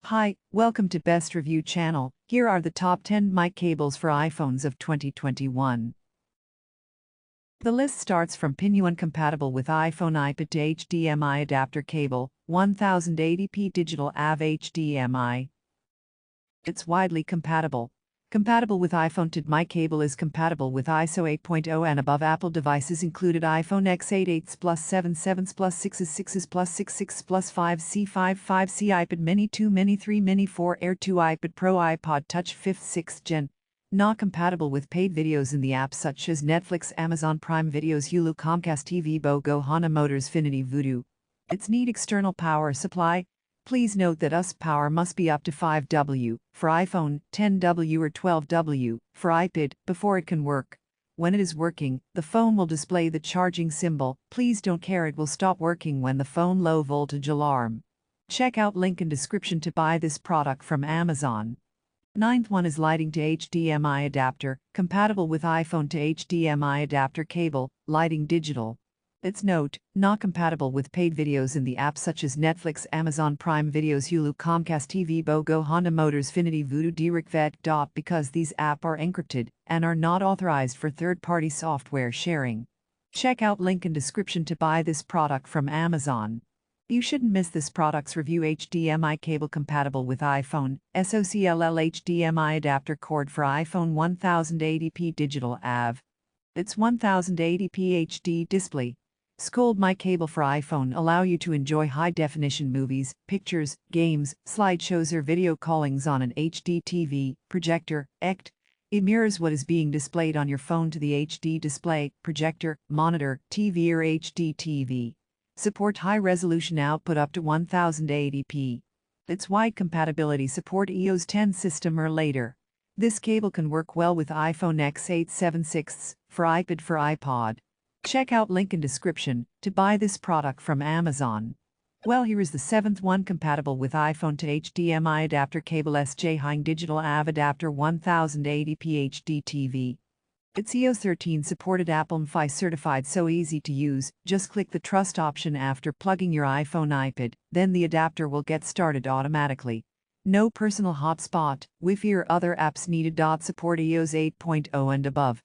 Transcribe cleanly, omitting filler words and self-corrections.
Hi, welcome to Best Review channel. Here are the top 10 mic cables for iPhones of 2021. The list starts from PINYUAN Compatible with iPhone iPad to HDMI Adapter Cable, 1080p Digital AV HDMI. It's widely compatible. Compatible with iPhone to mic cable is compatible with ISO 8.0 and above. Apple devices included iPhone X8 8s Plus 7 7s Plus 6s 6s Plus 6 6 Plus 5C 5 5C iPad Mini 2 Mini 3 Mini 4 Air 2 iPad Pro iPod Touch 5th 6th Gen. Not compatible with paid videos in the apps such as Netflix, Amazon Prime Videos, Hulu, Comcast TV, BOGO, Honda Motors, Finity, Voodoo. It's need external power supply. Please note that US power must be up to 5W for iPhone, 10W or 12W for iPad before it can work. When it is working, the phone will display the charging symbol. Please don't care, it will stop working when the phone low voltage alarm. Check out link in description to buy this product from Amazon. Ninth one is lighting to HDMI adapter, compatible with iPhone to HDMI adapter cable, lighting digital. It's note, not compatible with paid videos in the apps such as Netflix, Amazon Prime Videos, Hulu, Comcast TV, BOGO, Honda Motors, Finity, Voodoo, Direct because these apps are encrypted and are not authorized for third-party software sharing. Check out link in description to buy this product from Amazon. You shouldn't miss this product's review. HDMI cable compatible with iPhone, SOCLL HDMI Adapter Cord for iPhone 1080p Digital AV. It's 1080p HD display. SOCLL mic cable for iPhone allow you to enjoy high-definition movies, pictures, games, slideshows or video callings on an HDTV, projector, ECT. It mirrors what is being displayed on your phone to the HD display, projector, monitor, TV or HDTV. Support high-resolution output up to 1080p. Its wide compatibility support iOS 10 system or later. This cable can work well with iPhone X8 7/6 for iPad for iPod. Check out link in description to buy this product from Amazon. Well, here is the seventh one, compatible with iPhone to HDMI Adapter Cable SJ-HYNG Digital AV Adapter 1080p HDTV. It's iOS 13 supported, Apple MFI certified, so easy to use. Just click the trust option after plugging your iPhone iPad, then the adapter will get started automatically. No personal hotspot, Wi-Fi or other apps needed. Support iOS 8.0 and above.